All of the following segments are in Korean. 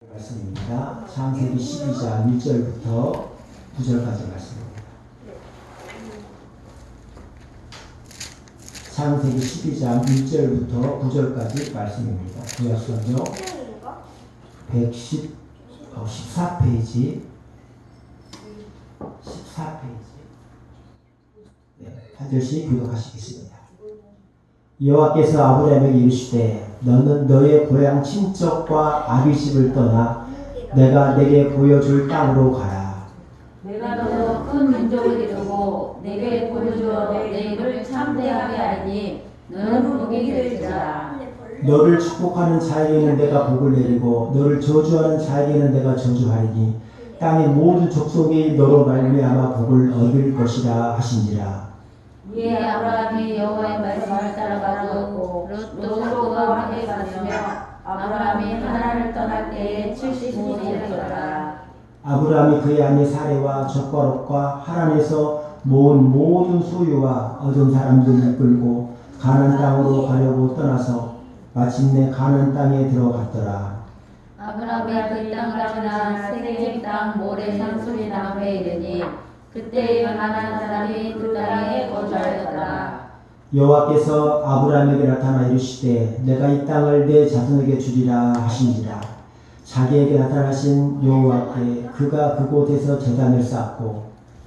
말씀입니다. 창세기 12장 1절부터 9절까지 말씀입니다. 창세기 12장 1절부터 9절까지 말씀입니다. 구약성경 14페이지 한 절씩 교독하시겠습니다. 여호와께서 아브라함에게 이르시되 너는 너의 고향 친척과 아비집을 떠나 내가 내게 보여줄 땅으로 가라. 내가 너로 큰 민족을 이루고 내게 보여주어 내 입을 참대하게 하리니 너는 복이 될지라. 너를 축복하는 자에게는 내가 복을 내리고 너를 저주하는 자에게는 내가 저주하리니 땅의 모든 족속이 너로 말미암아 복을 얻을 것이라 하신지라. 이에 아브라함이 여호와의 말씀을 따라가고 롯과 함께 갔으며 아브라함이 하란을 떠날 때에 75세였더라. 아브라함이 그의 아내 사레와 적과 롯과 하란에서 모은 모든 소유와 얻은 사람들을 이끌고 가나안 땅으로 가려고 떠나서 마침내 가나안 땅에 들어갔더라. 아브라함이 그 땅을 지나 세겜 땅 모레 산소리 나무에 이르니 그때 가나안 사람이 그 땅에 거주하였더라. 여호와께서 아브라함에게 나타나 이르시되 내가 이 땅을 내 자손에게 주리라 하신지라. 자기에게 나타나신 여호와께 그가 그곳에서 제단을 쌓고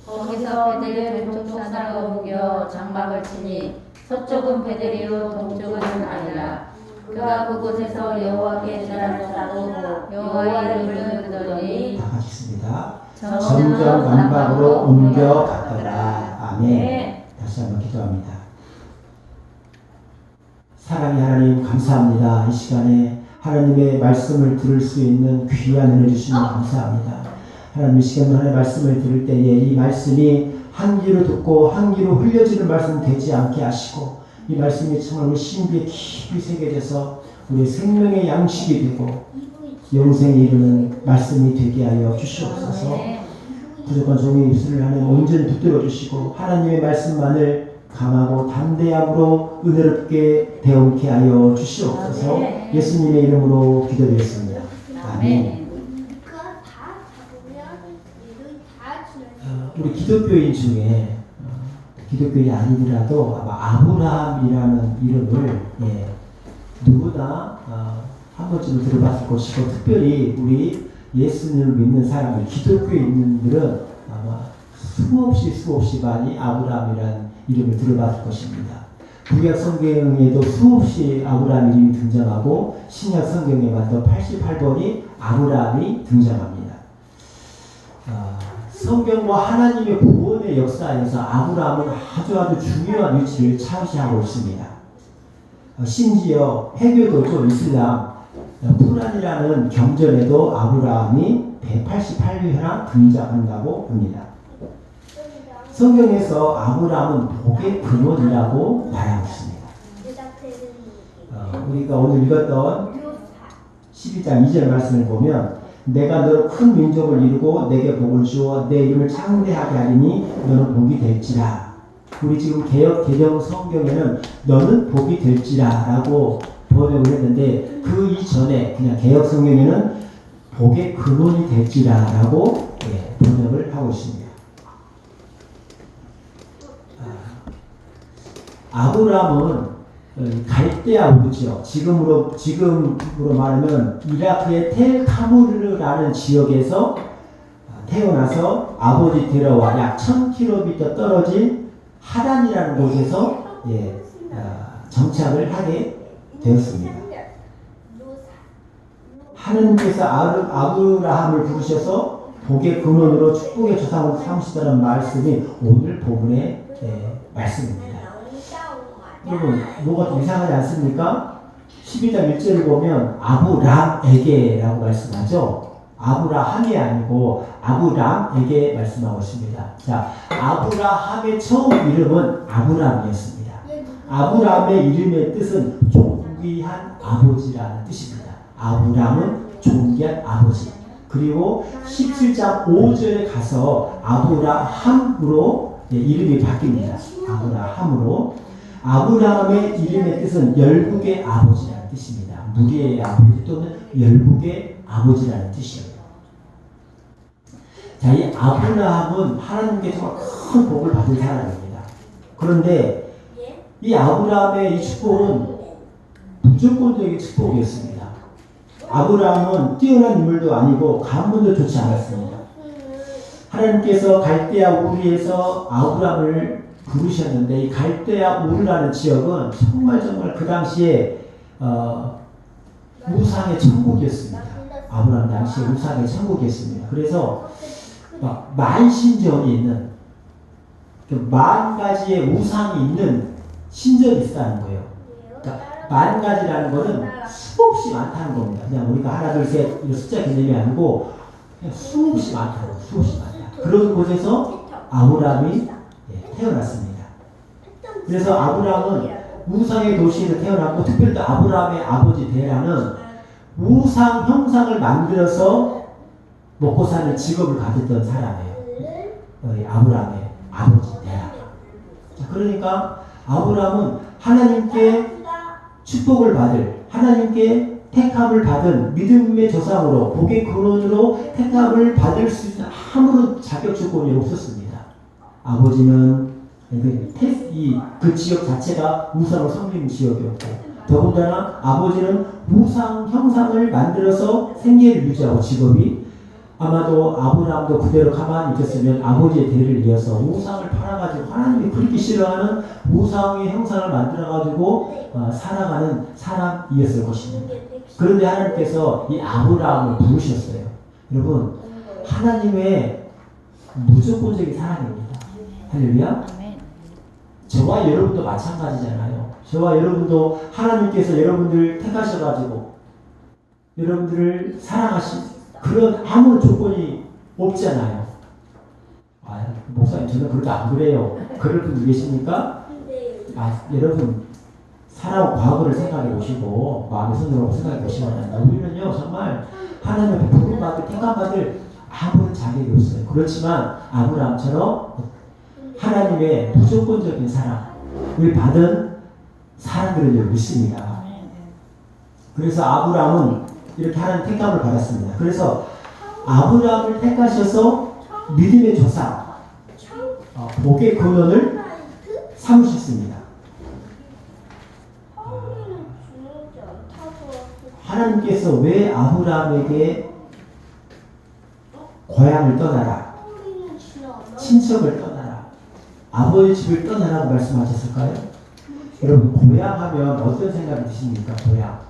거기서 베델 동쪽 산을 옮겨 장막을 치니 서쪽은 베델이요 동쪽은 아니라. 그가 그곳에서 여호와께 제단을 쌓고 여호와의 이름을 부르더니 다 같이 있습니다. 점점 남방으로 옮겨갔더라. 아멘. 다시 한번 기도합니다. 사랑의 하나님 감사합니다. 이 시간에 하나님의 말씀을 들을 수 있는 귀한 은혜 주시니 감사합니다. 하나님 이 시간에 하나님의 말씀을 들을 때에 이 말씀이 한 귀로 듣고 한 귀로 흘려지는 말씀 되지 않게 하시고 이 말씀이 정말 우리 신비에 깊이 새겨져서 우리 생명의 양식이 되고 영생에 이르는 말씀이 되게 하여 주시옵소서. 부족한 종의 입술을 하나님 온전히 붙들어 주시고 하나님의 말씀만을 감하고 담대함으로 은혜롭게 대응케 하여 주시옵소서. 예수님의 이름으로 기도드렸습니다. 아멘. 우리 기독교인 중에 기독교인이 아니더라도 아마 아브라함이라는 이름을 누구나 한 번쯤은 들어봤을 것이고 특별히 우리 예수님을 믿는 사람들, 기독교인들은 아마 수없이 많이 아브라함이라는 이름을 들어봤을 것입니다. 구약 성경에도 수없이 아브라함 이름이 등장하고 신약 성경에만 또 88번이 아브라함이 등장합니다. 성경과 하나님의 구원의 역사에서 아브라함은 아주 중요한 위치를 차지하고 있습니다. 심지어 해교도죠. 이슬람 쿠란이라는 경전에도 아브라함이 188회나 등장한다고 합니다. 성경에서 아브라함은 복의 근원이라고 말하고 있습니다. 우리가 오늘 읽었던 12장 2절 말씀을 보면 내가 너를 큰 민족을 이루고 내게 복을 주어 내 이름을 창대하게 하리니 너는 복이 될지라. 우리 지금 개역 개정 성경에는 너는 복이 될지라 라고 번역을 했는데 그 이전에 그냥 개역 성경에는 복의 근원이 될지라 라고 번역을 하고 있습니다. 아브라함은 갈대아 우르죠. 지금으로 말하면 이라크의 텔 카무르라는 지역에서 태어나서 아버지 데려와 약 1000km 떨어진 하란이라는 곳에서 정착을 하게 되었습니다. 하느님께서 아브라함을 부르셔서 복의 근원으로 축복의 조상으로 삼으시다는 말씀이 오늘 본문의 말씀입니다. 여러분 뭐가 좀 이상하지 않습니까? 12장 1절을 보면 아브람에게 라고 말씀하죠. 아브라함이 아니고 아브람에게 말씀하고 있습니다. 자, 아브라함의 처음 이름은 아브람이었습니다. 아브람의 이름의 뜻은 존귀한 아버지라는 뜻입니다. 아브람은 존귀한 아버지. 그리고 17장 5절에 가서 아브라함으로 이름이 바뀝니다. 아브라함으로. 아브라함의 이름의 뜻은 열국의 아버지라는 뜻입니다. 무리의 아버지 또는 열국의 아버지라는 뜻이에요. 자, 이 아브라함은 하나님께 정말 큰 복을 받은 사람입니다. 그런데 이 아브라함의 이 축복은 무조건적인 축복이었습니다. 아브라함은 뛰어난 인물도 아니고 가문도 좋지 않았습니다. 하나님께서 갈대아 우르에서 아브라함을 부르셨는데 이 갈대아 우르라는 지역은 정말 그 당시에 우상의 천국이었습니다. 아브라함 당시에 우상의 천국이었습니다. 그래서 만신전이 있는 만 가지의 우상이 있는 신전이 있다는 거예요. 그러니까 만 가지라는 거는 수없이 많다는 겁니다. 그냥 우리가 하나 둘 셋 이런 숫자 개념이 아니고 그냥 수없이 많다고 수없이 많다. 그런 곳에서 아브라함이 태어났습니다. 그래서 아브라함은 우상의 도시에서 태어났고 특별히 또 아브라함의 아버지 데라는 우상 형상을 만들어서 먹고 사는 직업을 가졌던 사람이에요. 아브라함의 아버지 데라. 그러니까 아브라함은 하나님께 축복을 받을, 하나님께 택함을 받은 믿음의 조상으로, 복의 근원으로 택함을 받을 수 있는 아무런 자격 조건이 없었습니다. 아버지는 그 지역 자체가 우상을 섬기는 지역이었고, 더군다나 아버지는 우상 형상을 만들어서 생계를 유지하고 직업이 아마도 아브라함도 그대로 가만히 있었으면 아버지의 대를 이어서 우상을 팔아가지고 하나님이 그렇게 싫어하는 우상의 형상을 만들어가지고 살아가는 사람이었을 것입니다. 그런데 하나님께서 이 아브라함을 부르셨어요. 여러분, 하나님의 무조건적인 사랑입니다. 할렐루야. 저와 여러분도 마찬가지잖아요. 저와 여러분도 하나님께서 여러분들 택하셔가지고 여러분들을 사랑하신 그런 아무 조건이 없잖아요. 목사님 저는 그렇게 안 그래요. 그럴 분들 계십니까? 여러분 살아온 과거를 생각해 보시고 마음의 손으로 생각해 보시면 우리는요 정말 하나님의 부름받을 택함받을 아무런 자격이 없어요. 그렇지만 아브라함처럼 하나님의 무조건적인 사랑을 받은 사람들을 믿습니다. 그래서 아브라함은 이렇게 하나님 택함을 받았습니다. 그래서 아브라함을 택하셔서 믿음의 조상, 복의 근원을 삼으셨습니다. 하나님께서 왜 아브라함에게 고향을 떠나라, 친척을 떠나라, 아버지 집을 떠나라고 말씀하셨을까요? 여러분 고향하면 어떤 생각이 드십니까? 고향.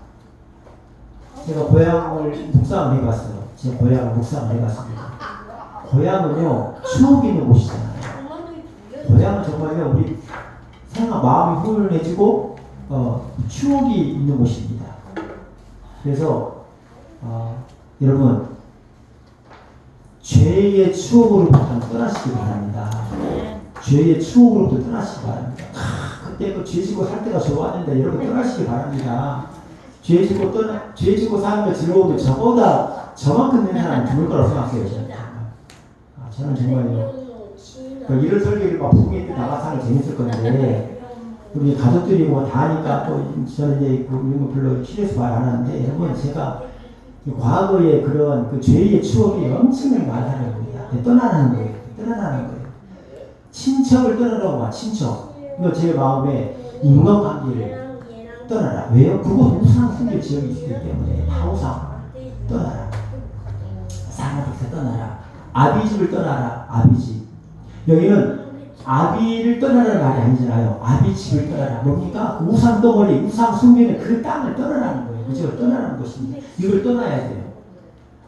제가 고향을 묵상을 해봤어요. 제 고향을 묵상을 해봤습니다. 고향은요 추억이 있는 곳이잖아요. 고향은 정말요 우리 생각 마음이 훈훈해지고 추억이 있는 곳입니다. 그래서 여러분 죄의 추억으로부터 떠나시기 바랍니다. 죄의 추억으로부터 떠나시기 바랍니다. 그때 그 죄지고 살 때가 좋았는데 여러분 떠나시기 바랍니다. 죄지고 사는 게 즐거운데 저보다 저만큼 된 사람은 드물 거라고 생각해요. 저는 정말요. 이런 설교를 막 부흥회 때 나가서 하면 재밌을 건데 우리 가족들이 뭐 다 하니까 또 저는 이제 이런 거 별로 싫어서 말 안 하는데 여러분 제가 과거의 그런 그 죄의 추억이 엄청나게 많다는 겁니다. 떠나라는 거예요. 떠나라는 거예요. 친척을 떠나라고 하 친척. 이거 제 마음에 인간관계를 떠나라. 왜요? 그곳 우상 숭배 지역이 있기 때문에 다 우상. 떠나라. 사람에서 떠나라. 아비집을 떠나라. 아비집. 여기는 아비를 떠나라는 말이 아니잖아요. 아비집을 떠나라. 뭡니까? 그 우상 덩어리, 우상 숭배는 그 땅을 떠나라는 거예요. 그죠? 떠나라는 것입니다. 이걸 떠나야 돼요.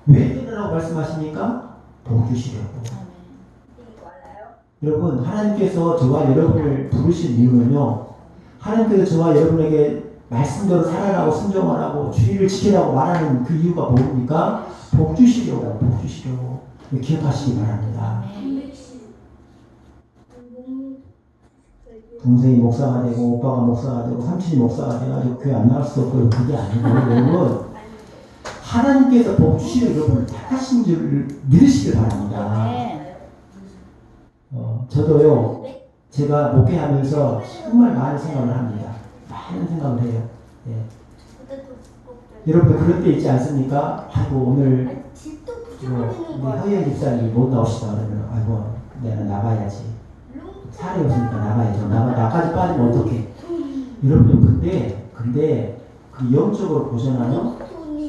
왜 떠나라고 말씀하십니까? 복 주시려고. 여러분, 하나님께서 저와 여러분을 부르신 이유는요. 하나님께서 저와 여러분에게 말씀대로 살아가고 순종하라고 주의를 지키라고 말하는 그 이유가 뭡니까? 복 주시려고, 복 주시려고. 기억하시기 바랍니다. 동생이 목사가 되고 오빠가 목사가 되고 삼촌이 목사가 돼가지고 교회 안 나갈 수 없고 그게 아니고 여러분 하나님께서 복 주시는 여러분을 택하신 줄 믿으시길 바랍니다. 저도요 제가 목회하면서 정말 많은 생각을 합니다. 많은 생각을 해요. 예. 여러분들 그런 때 있지 않습니까? 아이고 오늘 집도 우리 부셔버리는 거야. 허영 집사님이 못 나오시다 그러면 아이고 내가 나가야지. 살이 없으니까 나가야죠. 나까지 빠지면 어떡해. 여러분 근데 그 영적으로 보잖아요.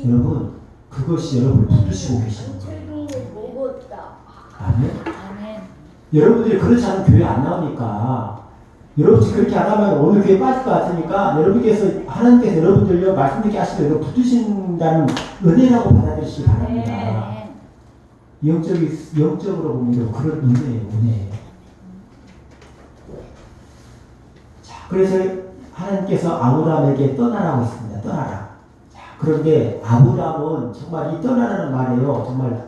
여러분 그것이 여러분을 붙드시고 계시는 거예요. 먹었다. 아멘. 아멘. 여러분들이 그렇지 않으면 교회 안 나오니까 여러분이 그렇게 안 하면 오늘 교회 빠질 것 같으니까 여러분께서 하나님께서 여러분들요 말씀 듣게 하시고 여러분 붙드신다는 은혜라고 받아들이시기 바랍니다. 아멘. 영적으로 보면 그런 은혜예요. 은혜예요. 자, 그래서 하나님께서 아브라함에게 떠나라고 했습니다. 떠나라. 자, 그런데 아브라함은 정말 이 떠나라는 말이에요. 정말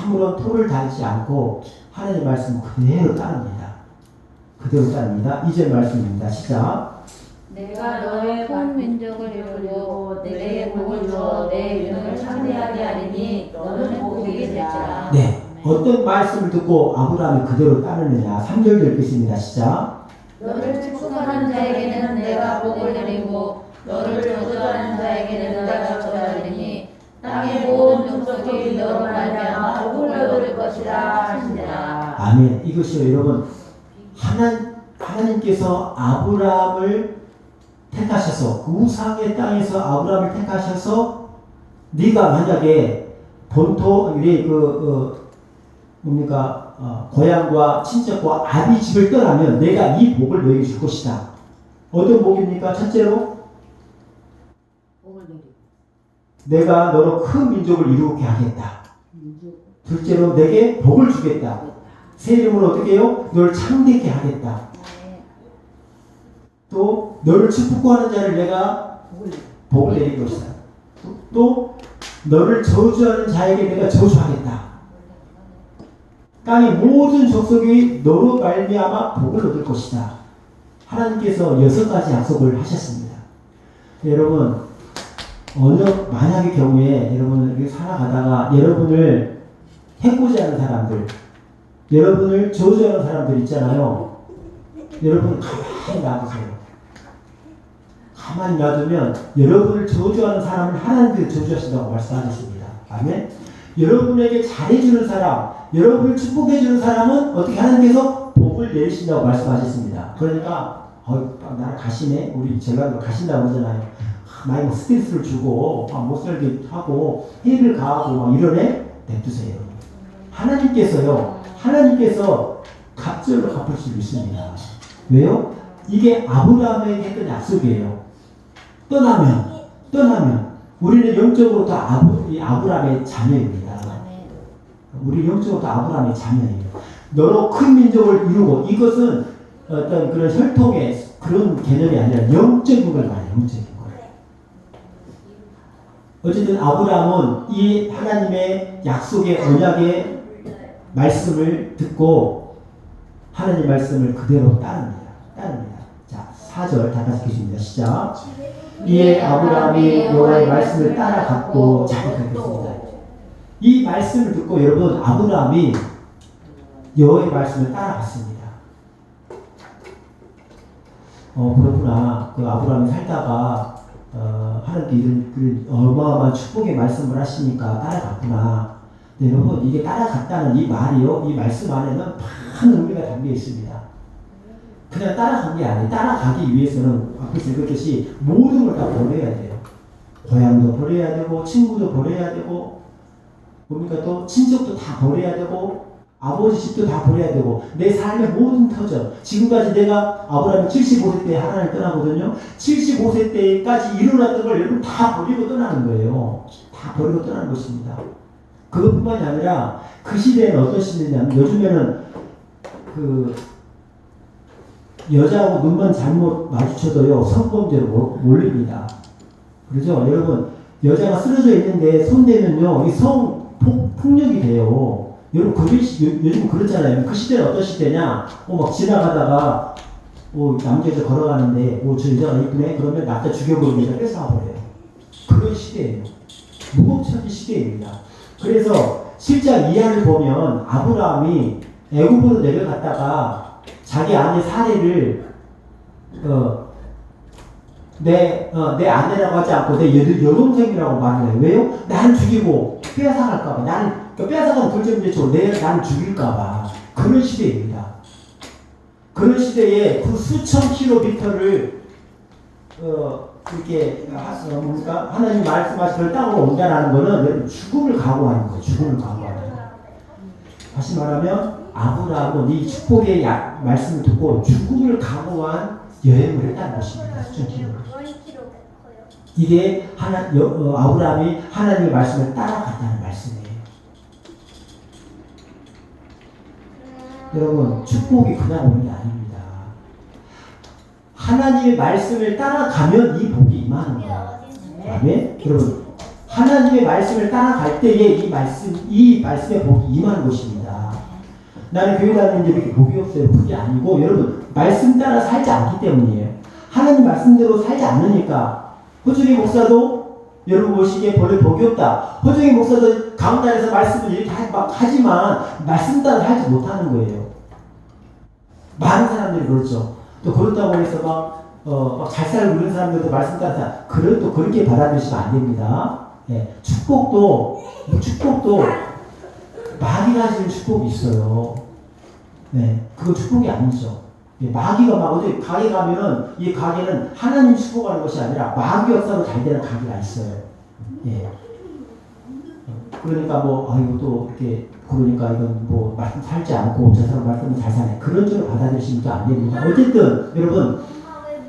아무런 토를 달지 않고 하나님의 말씀 그대로 따릅니다. 그대로 따릅니다. 2절 말씀입니다. 시작. 내가 너의 온 민족을 이루고 내게 복을 주어 내 이름을 창대하게 하리니 너는 복이 될지라. 네. 어떤 말씀을 듣고 아브라함이 그대로 따르느냐. 3절 읽겠습니다. 시작. 너를 축복하는 자에게는 내가 복을 내리고 너를 저주하는 자에게는 내가 저주하리니 땅의 모든 족속이 너로 말미암아 복을 얻을 것이라 하시니라. 아멘. 이것이요 여러분 하나님께서 아브라함을 택하셔서 그 우상의 땅에서 아브라함을 택하셔서 네가 만약에 본토 우리 고향과 친척과 아비 집을 떠나면 내가 이 복을 너에게 줄 것이다. 어떤 복입니까? 첫째로 내가 너로 큰 민족을 이루게 하겠다. 둘째로 내게 복을 주겠다. 세 이름으로 어떻게 해요? 너를 창대케 하겠다. 또 너를 축복하는 자를 내가 복을 내릴 것이다. 또 너를 저주하는 자에게 내가 저주하겠다. 땅의 모든 족속이 너로 말미암아 복을 얻을 것이다. 하나님께서 6가지 약속을 하셨습니다. 여러분 만약의 경우에 여러분 이렇게 살아가다가 여러분을 해코지 하는 사람들, 여러분을 저주하는 사람들 있잖아요. 여러분 가만히 놔두세요. 가만히 놔두면 여러분을 저주하는 사람을 하나님께서 저주하신다고 말씀하셨습니다. 아멘. 여러분에게 잘해주는 사람, 여러분을 축복해주는 사람은 어떻게 하나님께서 복을 내리신다고 말씀하셨습니다. 그러니까 나를 가시네. 우리 제가 가신다고 그러잖아요. 나에게 스트레스를 주고 못 살게 하고 해를 가하고 막 이러네. 냅두세요. 하나님께서 갑절로 갚을 수 있습니다. 왜요? 이게 아브라함에게 했던 약속이에요. 떠나면 우리는 영적으로 다 아브라함의 자녀입니다. 우리 영적으로 다 아브라함의 자녀예요. 너로 큰 민족을 이루고 이것은 어떤 그런 혈통의 그런 개념이 아니라 영적인 걸 말해요. 영적인 걸. 어쨌든 아브라함은 이 하나님의 약속의 언약의 말씀을 듣고 하나님 말씀을 그대로 따릅니다. 자, 4절 다 같이 읽겠습니다. 시작. 이에 아브라함이 여호와의 말씀을 따라갔고 자기했습니다. 이 말씀을 듣고 여러분 아브라함이 여호와의 말씀을 따라갔습니다. 그렇구나. 그 아브라함이 살다가 하나님께 이런 어마어마한 축복의 말씀을 하시니까 따라갔구나. 네, 여러분 이게 따라갔다는 이 말이요, 이 말씀 안에는 많은 의미가 담겨 있습니다. 그냥 따라간 게 아니에요. 따라가기 위해서는 앞에서 읽었듯이 모든 걸 다 버려야 돼요. 고향도 버려야 되고 친구도 버려야 되고 뭡니까 또 친척도 다 버려야 되고 아버지 집도 다 버려야 되고 내 삶의 모든 터전. 지금까지 내가 아브라함이 75세 때 하나님을 떠나거든요. 75세 때까지 일어났던 걸 여러분 다 버리고 떠나는 거예요. 다 버리고 떠나는 것입니다. 그것뿐만이 아니라 그 시대에는 어떤 시대냐면 요즘에는 그 여자하고 눈만 잘못 마주쳐도요 성범죄로 몰립니다. 그렇죠? 여러분 여자가 쓰러져 있는데 손대면요 이 성폭력이 돼요. 여러분 요즘 그렇잖아요. 그 시대는 어떤 시대냐? 막 지나가다가 남자 여자 걸어가는데 저 여자가 이쁘네? 그러면 남자 죽여버리면 뺏어와버려요. 그런 시대예요. 무법천지 시대입니다. 그래서 실제 이하를 보면 아브라함이 애굽으로 내려갔다가 자기 아내 사례를 내 아내라고 하지 않고 내 여동생이라고 말을 해요. 왜요? 나를 죽이고 빼앗아갈까봐. 빼앗아가는 불정제적으로 나를 죽일까봐. 그런 시대입니다. 그런 시대에 그 수천 킬로미터를 이렇게 하나님 말씀하신 그 땅으로 온다라는 거는 여러분 죽음을 각오하는 거예요. 죽음을 각오하는 거예요. 다시 말하면 아브라함은 이 축복의 말씀을 듣고 죽음을 각오한 여행을 했다는 것입니다. 수천 킬로미터. 이게 아브라함이 하나님의 말씀을 따라갔다는 말씀이에요. 여러분 축복이 그냥 오는 게 아닙니다. 하나님의 말씀을 따라가면 이 복이 임하는 거예요. 아멘? 여러분 하나님의 말씀을 따라갈 때에 이 말씀의 복이 임하는 것입니다. 나는 교회 다니는데 이렇게 복이 없어요. 그게 아니고 여러분 말씀 따라 살지 않기 때문이에요. 하나님 말씀대로 살지 않으니까 호중이 목사도 여러분 보시기에 본래 복이 없다. 호중이 목사도 강단에서 말씀을 이렇게 막 하지만 말씀 따라 살지 못하는 거예요. 많은 사람들이 그렇죠. 또 그렇다고 해서 막 잘 살고 그런 사람들도 말씀 따라 또 그렇게 받아들이시면 안 됩니다. 예, 축복도 마귀가 주는 축복이 있어요. 네, 그거 축복이 아니죠. 예, 마귀가 막 어디 가게 가면은 이 가게는 하나님 축복하는 것이 아니라 마귀 역사로 잘 되는 가게가 있어요. 예. 그러니까 이거 또 이렇게 그러니까 이건 말씀 살지 않고 저 사람 말씀을 잘 사네. 그런 쪽으로 받아들이시면 안 됩니다. 어쨌든 여러분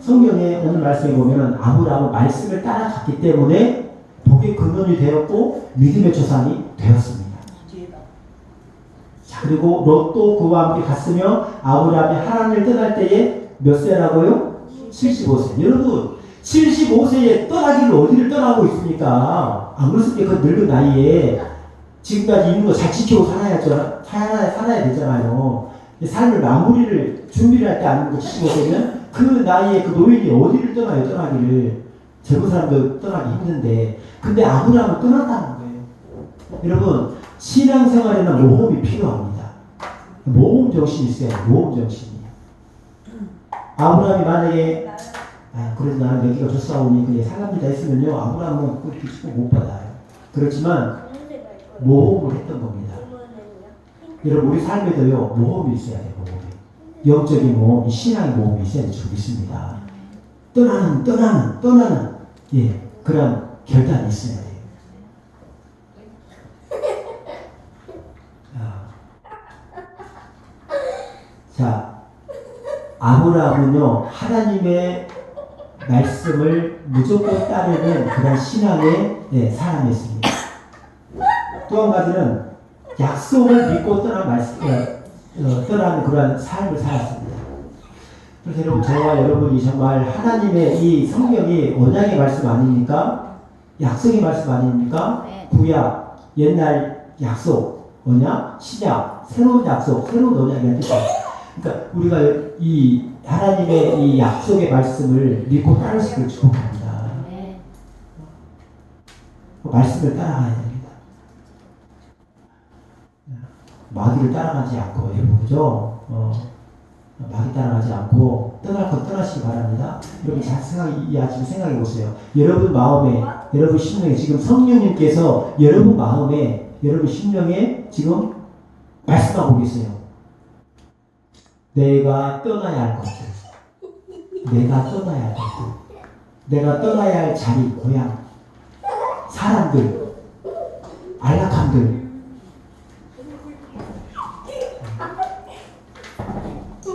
성경에 오늘 말씀에 보면은 아브라함은 말씀을 따라갔기 때문에 복의 근원이 되었고 믿음의 조상이 되었습니다. 자, 그리고 롯도 그와 함께 갔으며 아브라함이 하란을 떠날 때에 몇 세라고요? 75세. 여러분 75세에 떠나기를 어디를 떠나고 있습니까? 안 그렇습니까? 그 늙은 나이에 지금까지 있는 거 잘 지키고 살아야 되잖아요. 삶을 마무리를 준비를 할 때 아닌 거 75세면 그 나이에 그 노인이 어디를 떠나요? 떠나기를. 젊은 사람도 떠나기 힘든데 근데 아브라함은 떠났다는 거예요. 여러분 신앙생활에는 모험이 필요합니다. 모험 정신이 있어야 돼요. 모험 정신이. 아브라함이 만약에 그래도 나는 여기가 좋사오니 그냥 살랍니다 했으면요 아브라함은 그렇게 축복 못 받아요. 그렇지만 모험을 했던 겁니다. 여러분 우리 삶에도요 모험이 있어야 돼요. 모험이. 영적인 모험, 신앙의 모험이 있어야 될 줄 믿습니다. 떠나는 그런 결단이 있어야 돼요. 자, 아브라함은요 하나님의 말씀을 무조건 따르는 그런 신앙의 사람이었습니다. 또 한 가지는 약속을 믿고 떠나는 그런 삶을 살았습니다. 그래서 여러분 저와 여러분이 정말 하나님의 이 성경이 언약의 말씀 아닙니까? 약속의 말씀 아닙니까? 구약, 옛날 약속, 언약, 신약, 새로운 약속, 새로운 언약이라는 뜻이에요. 그러니까 우리가 이 하나님의 이 약속의 말씀을 믿고 따를 수 있기를 축복합니다. 말씀을 따라가야 됩니다. 마귀를 따라가지 않고 여러분 그죠? 마귀 따라가지 않고 떠날 것 떠나시기 바랍니다. 여러분 잘 생각해 보세요. 여러분 마음에, 여러분 심령에 지금 성령님께서 여러분 마음에, 여러분 심령에 지금 말씀하고 계세요. 내가 떠나야 할 것들, 내가 떠나야 할 것들, 내가 떠나야 할 자리, 고향, 사람들, 안락함들.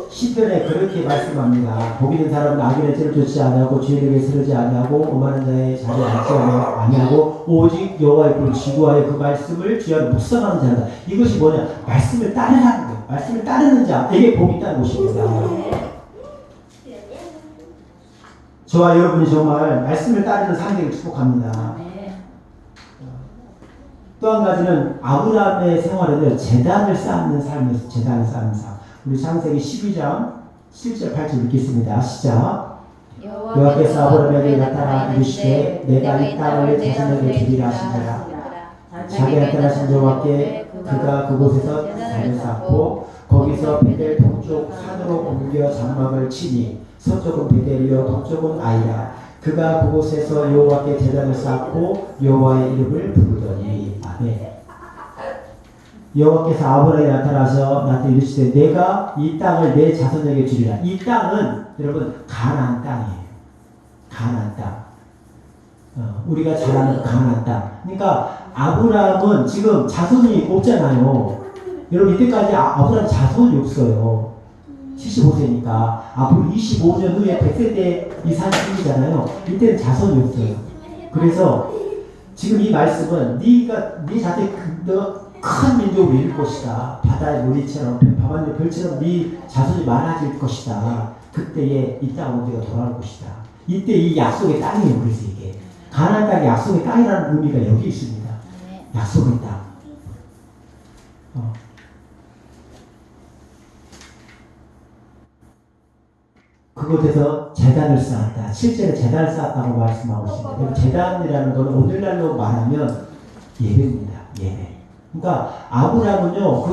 시편에 그렇게 말씀합니다. 복 있는 사람은 악인의 죄를 좇지 아니하고 죄에게 쓰러지 아니하고 오만한 자의 자리에 앉지 아니하고 오직 여호와의 꿀 지구하여 그 말씀을 주야로 묵상하는 자다. 이것이 뭐냐? 말씀을 따르라는 거예요. 말씀을 따르는 자에게 복이 있다는 것입니다. 저와 여러분이 정말 말씀을 따르는 상대를 축복합니다. 또 한 가지는 아브라함의 생활에는 제단을 쌓는 삶이었어요. 제단을 쌓는 삶. 우리 창세기 12장 7절 8절 읽겠습니다. 시작. 여호와께서 아브라함에게 나타나 이르시되 내가 이 땅을 자신에게 주리라 하시니라. 자기가 떠나신 여호와께 그가 그곳에서 산을 쌓고 거기서 베델 동쪽 산으로 옮겨 장막을 치니 서쪽은 베델이요 동쪽은 아이라. 그가 그곳에서 여호와께 제단을 쌓고 여호와의 이름을 부르더니. 아멘. 여호와께서 아브라함에 나타나서 나한테 이르시되 내가 이 땅을 내 자손에게 주리라. 이 땅은 여러분 가나안 땅이에요. 가나안 땅. 우리가 잘 아는 가나안 땅. 그러니까 아브라함은 지금 자손이 없잖아요. 여러분 이때까지 아브라함 자손이 없어요. 75세니까 앞으로 25년 후에 100세 때 이삭이 생기잖아요. 이때는 자손이 없어요. 그래서 지금 이 말씀은 네 자식 너가 큰 민족으로 이룰 것이다. 바다의 모리처럼 밤하늘 별처럼 네 자손이 많아질 것이다. 그때에 이 땅은 네가 돌아올 것이다. 이때 이 약속의 땅이에요. 그래서 이게 가나안 땅이 약속의 땅이라는 의미가 여기 있습니다. 약속의 땅. 그곳에서 제단을 쌓았다. 실제로 제단을 쌓았다고 말씀하고 있습니다. 제단이라는 것은 오늘날로 말하면 예배입니다. 예배. 그러니까 아브라함은요,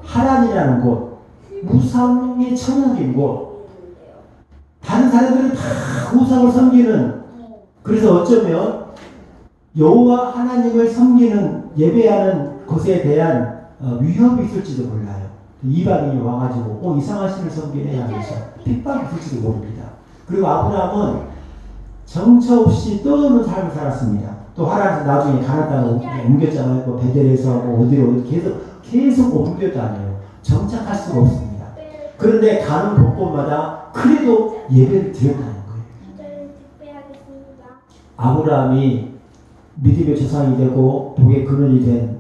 하란이라는 곳, 우상의 천국인 곳, 다른 사람들은 다 우상을 섬기는, 그래서 어쩌면 여호와 하나님을 섬기는 예배하는 것에 대한 위협이 있을지도 몰라요. 이방인이 와가지고 이상한 신을 섬기네 하면서 핍박이 있을지도 모릅니다. 그리고 아브라함은 정처 없이 떠도는 삶을 살았습니다. 또 하란에서 나중에 가나안 땅으로 옮겼잖아요. 베델에서 어디로 계속 옮겨 다녀요. 정착할 수가 없습니다. 그런데 가는 곳곳마다 그래도 예배를 드렸다는 거예요. 아브라함이 믿음의 조상이 되고 복의 근원이 된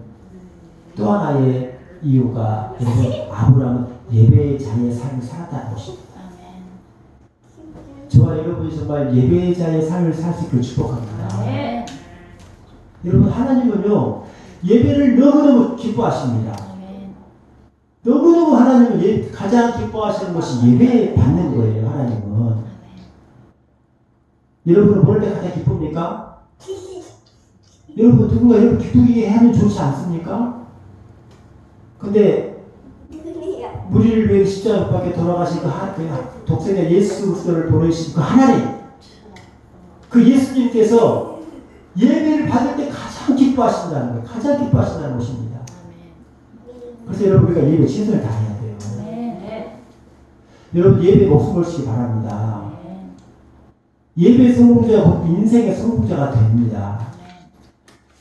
또 하나의 이유가 아브라함은 예배의 자리의 삶을 살았다는 것입니다. 저와 여러분이 정말 예배의 자리의 삶을 살 수 있기를 축복합니다. 네. 여러분 하나님은요 예배를 너무너무 기뻐하십니다. 너무너무 하나님은 가장 기뻐하시는 것이 예배 받는 거예요. 하나님은. 여러분은 뭘 때 가장 기쁩니까? 여러분 누군가 여러분 기쁘게 하면 좋지 않습니까? 근데 우리를 위해 십자가 밖에 돌아가신 그 독생자 예수 그리스도를 보내신 그 하나님, 그 예수님께서 예배를 받을 때 가장 기뻐하신다는 거예요. 가장 기뻐하신다는 것입니다. 그래서 여러분 우리가 예배 최선을 다해야 돼요. 여러분 예배 목숨 걸시기 바랍니다. 예배 성공자가 인생의 성공자가 됩니다.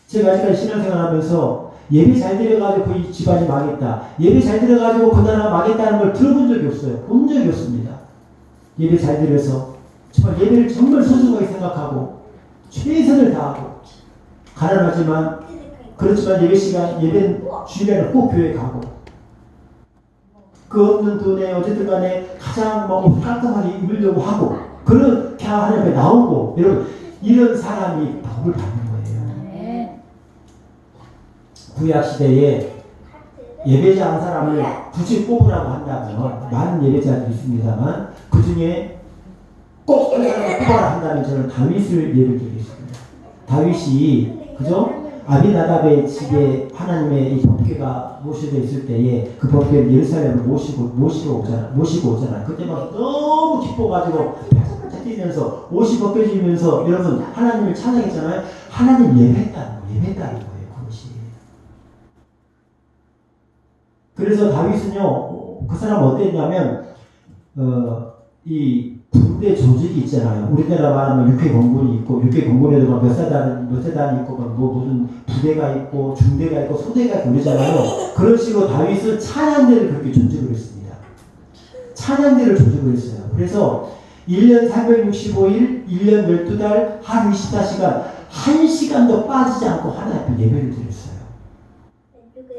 제가 아직까지 신앙생활하면서 예배 잘 드려가지고 이 집안이 망했다. 예배 잘 드려가지고 그 나라가 망했다는 걸 들어본 적이 없어요. 본 적이 없습니다. 예배 잘 드려서 정말 예배를 정말 소중하게 생각하고 최선을 다하고 가난하지만 그렇지만 예배 시간 예배 주일에는 꼭 교회 가고 그 없는 돈에 어쨌든 간에 가장 깔끔하게 입으려고 하고 그렇게 하나님 앞에 나오고 여러분 이런 사람이 복을 받는 거예요. 구약시대에 예배자 한 사람을 굳이 뽑으라고 한다면 많은 예배자들이 있습니다만 그 중에 꼭 한 사람을 뽑아라 한다면 저는 다윗을 예를 들겠습니다. 다윗이 그죠? 아비나답의 집에 하나님의 이 법궤가 모셔져 있을 때에 그 법궤를 예루살렘으로 모시고 오잖아요. 그때 막 너무 기뻐가지고 팔짝팔짝 뛰면서 옷이 벗겨지면서 여러분 하나님을 찬양했잖아요. 하나님 예배했다는 거예요. 그것이. 그래서 다윗은요, 그 사람 어땠냐면 이 군대 조직이 있잖아요. 우리나라 말하면 육해공군이 있고, 육해공군에도 막 몇 세단이 있고, 무슨 부대가 있고, 중대가 있고, 소대가 있고 그러잖아요. 그런 식으로 다윗은 찬양대를 그렇게 조직을 했습니다. 찬양대를 조직을 했어요. 그래서 1년 365일, 1년 12달, 하루 24시간, 1시간도 빠지지 않고 하나님 앞에 예배를 드렸어요.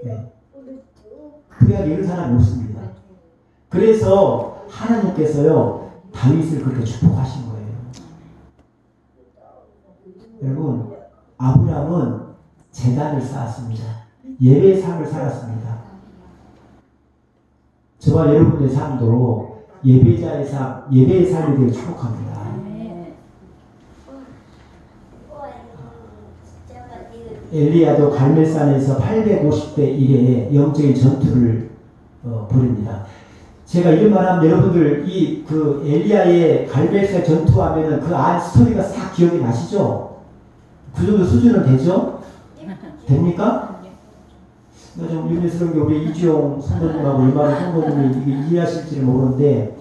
네. 그래야 이런 사람이 없습니다. 그래서 하나님께서요, 다윗을 그렇게 축복하신 거예요. 여러분, 아브라함은 제단을 쌓았습니다. 예배의 삶을 살았습니다. 저와 여러분의 삶도 예배자의 삶, 예배의 삶에 대해 축복합니다. 엘리야도 갈멜산에서 850대 1의 영적인 전투를 벌입니다. 제가 이런 말하면 여러분들 그 엘리야의 갈멜산 전투하면은 그 안 스토리가 싹 기억이 나시죠? 그 정도 수준은 되죠? 됩니까? 좀 유명스러운 게 우리 이주용 선생님하고 이만희 선생님이 이게 이해하실지는 모르는데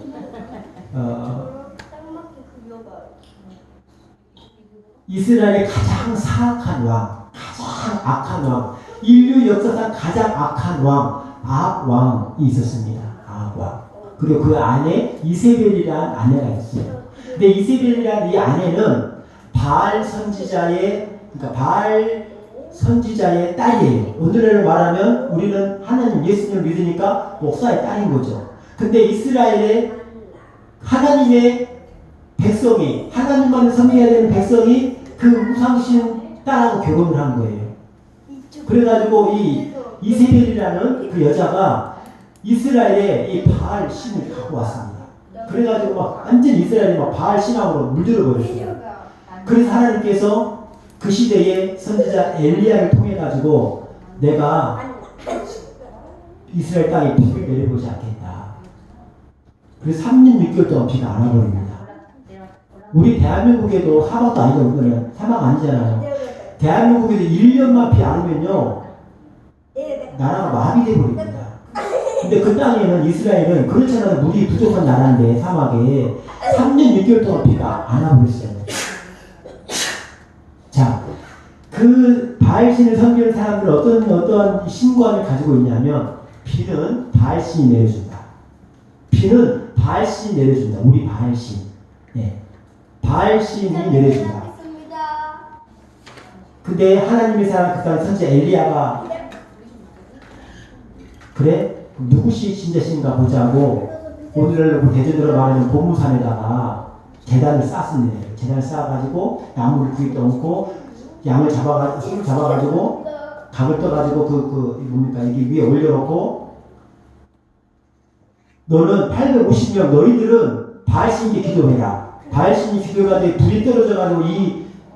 이스라엘의 가장 사악한 왕, 가장 악한 왕, 인류 역사상 가장 악한 왕, 악왕이 있었습니다. 악왕. 그리고 그 안에 이세벨이라는 아내가 있어요. 근데 이세벨이라는 이 아내는 바알 선지자의 딸이에요. 오늘날로 말하면 우리는 하나님 예수님을 믿으니까 목사의 딸인 거죠. 근데 이스라엘의 하나님의 백성이, 하나님만을 섬겨야 되는 백성이 그 우상신 딸하고 결혼을 한 거예요. 그래가지고 이 이세벨이라는 그 여자가 이스라엘에 이 바알 신을 갖고 왔습니다. 그래가지고 막 완전 이스라엘이 막 바알 신앙으로 물들어 버렸어요. 그래서 하나님께서 그 시대에 선지자 엘리야를 통해 가지고 내가 이스라엘 땅에 비를 내려보지 않겠다. 그래서 3년 6개월 동안 비가 안 와버립니다. 우리 대한민국에도 사막도 아니죠. 사막 아니잖아요. 대한민국에도 1년만 비 안 오면요 나라가 마비돼 버립니다. 근데 그 땅에는 이스라엘은 그렇잖아요. 물이 부족한 나라인데 사막에 3년 6개월 동안 비가 안 와버렸어요. 자, 그 바알신을 섬기는 사람들은 어떤 신관을 가지고 있냐면 비는 바알신이 내려준다. 비는 바알신이 내려준다. 우리 바알신. 네. 바알신이 내려준다. 근데 하나님의 사람 그 땅 선지 엘리야가 그래? 누구시 신자신가 보자고 오늘날 대전으로 말하는 본무산에다가 계단을 쌓습니다. 계단을 쌓아가지고 나무를 구입 떠놓고 양을 손을 잡아가지고 각을 떠가지고 뭡니까 여기 위에 올려놓고 너는 850명 너희들은 바알신께 기도해라. 바알신이 기도해가지고 불이 떨어져가지고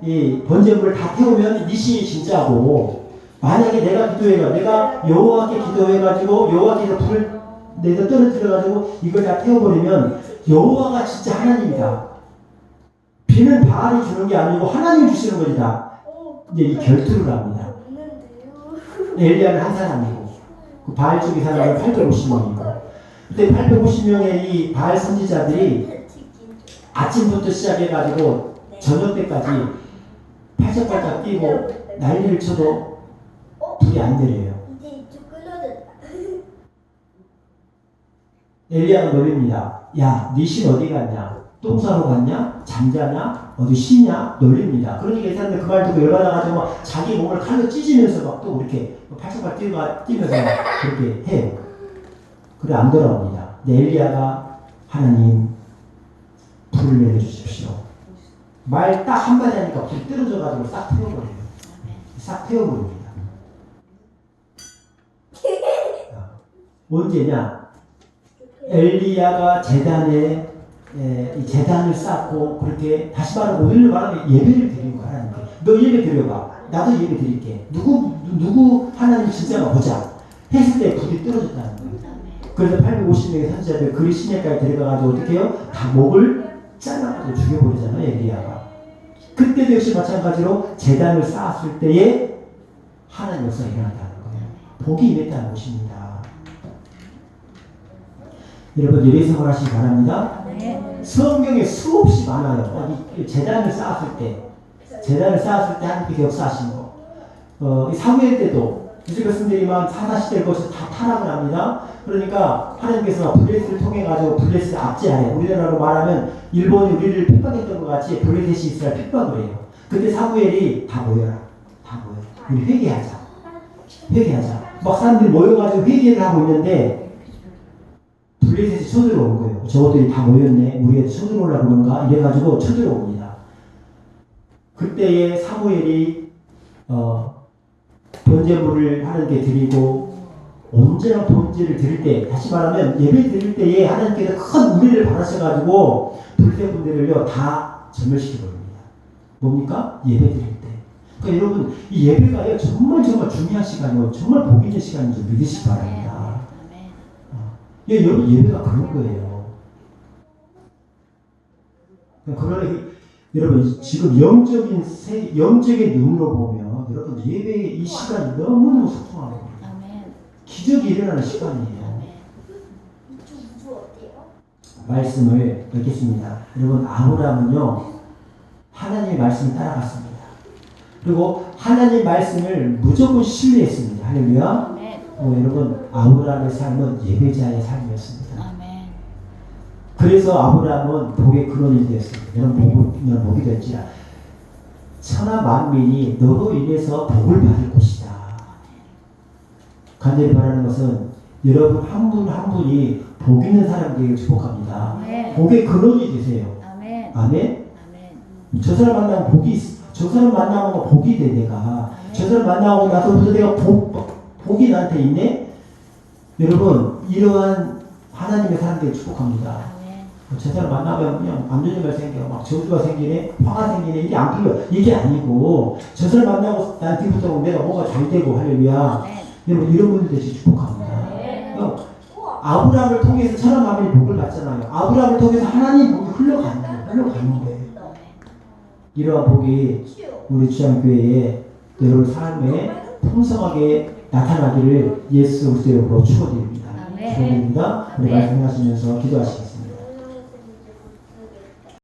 이 번제물을 다 태우면 네 신이 진짜고 만약에 내가 여호와께 기도해가지고 여호와께서 불을 내가 떨어뜨려가지고 이걸 다 태워버리면 여호와가 진짜 하나님이다. 비는 바알이 주는 게 아니고 하나님이 주시는 것이다. 이제 이 결투를 합니다. 엘리야는 한 사람이고 그 바알 쪽의 사람은 850명이고 그때 850명의 이 바알 선지자들이 아침부터 시작해가지고 저녁 때까지 팔짝팔짝 뛰고 난리를 쳐도 불이 안 내려요. 엘리야가 놀립니다. 야, 네 신 어디 갔냐? 똥 싸러 갔냐? 잠자냐? 어디 쉬냐? 놀립니다. 그러니까 이 사람들 그 말 듣고 열받아가지고 막 자기 몸을 칼로 찢으면서 막 또 이렇게 팔짝팔 뛰면서 그렇게 해요. 그래 안 돌아옵니다. 근데 엘리야가 하나님 불을 내려주십시오. 말 딱 한마디 하니까 불이 떨어져가지고 싹 태워버려요. 싹 태워버립니다. 언제냐? 엘리야가 이 재단을 쌓고 그렇게 다시 말하면 오늘로 말하면 예배를 드린 거야. 하나님께. 너 예배 드려봐. 나도 예배 드릴게. 누구 하나님 진짜가 보자. 했을 때 불이 떨어졌다는 거예요. 그래서 850명의 선지자들 그리 시내까지 데려가가지고 어떻게 해요? 다 목을 잘라가지고 죽여버리잖아요. 엘리야가. 그때도 역시 마찬가지로 재단을 쌓았을 때에 하나님 역사가 일어난다는 거예요. 복이 임했다는 것입니다. 여러분 예배 생활하시기 바랍니다. 네. 성경에 수없이 많아요. 재단을 쌓았을 때 하나님께서 역사하신 거. 이 사무엘 때도 이제 말씀드리면 사사시대를 거쳐서 다 타락을 합니다. 그러니까 하나님께서 블레셋을 통해 가지고 블레셋을 압제하여 우리나라로 말하면 일본이 우리를 핍박했던 것 같이 블레셋이 이스라엘 핍박을 해요. 그때 사무엘이 다 모여라. 우리 회개하자. 막 사람들이 모여가지고 회개를 하고 있는데 블레셋이 쳐들어온 거예요. 저것들이 다 모였네. 우리가 쳐들어오려고 그런가? 이래가지고 쳐들어옵니다. 그때에 사무엘이 번제물을 하나님께 드리고 언제나 번제를 드릴 때 다시 말하면 예배 드릴 때에 하나님께서 큰 은혜를 받으셔가지고 블레셋 분들을요 다 전멸시켜버립니다. 뭡니까? 예배 드릴 때. 그러니까 여러분 이 예배가요 정말 중요한 시간이고 정말 복 있는 시간인 줄 믿으시기 바랍니다. 여러분 예배가 그런 거예요. 그러나 여러분 지금 영적인 눈으로 보면 여러분 예배의 이 시간이 너무너무 소중한 겁니다. 아멘. 기적이 일어나는 시간이에요. 아멘. 말씀을 읽겠습니다. 여러분 아브라함은요 하나님의 말씀을 따라갔습니다. 그리고 하나님 말씀을 무조건 신뢰했습니다. 할렐루야. 아멘. 여러분 아브라함의 삶은 예배자의 삶이었습니다. 아멘. 그래서 아브라함은 복의 근원이 되었습니다. 너는 복이 될지라 천하 만민이 너로 인해서 복을 받을 것이다. 간절히 바라는 것은 여러분 한 분 한 분이 복 있는 사람 되기를 축복합니다. 아멘. 복의 근원이 되세요. 아멘. 아멘. 아멘. 저 사람 만나면 복이 있어. 저 사람 만나면 복이 돼 내가. 저 사람 만나고 나서부터 내가 복이 나한테 있네. 여러분 이러한 하나님의 사람들을 축복합니다. 아멘. 저 사람 만나면 그냥 안전자가 생겨 막 저주가 생기네 화가 생기네 이게 안 풀려. 이게 아니고 저 사람 만나고 난 뒤부터 내가 뭐가 잘 되고 할렐루야. 아멘. 여러분 이런 분들 되시 축복합니다. 아브라함을 통해서 천하 만민이 복을 받잖아요. 아브라함을 통해서 하나님 복이 흘러가는 거예요. 이러한 복이 우리 주양교회에 여러분 삶에 풍성하게 나타나기를 예수 그리스도의 이름으로 축원드립니다. 아멘. 축원드립니다. 우리 말씀하시면서 기도하시겠습니다.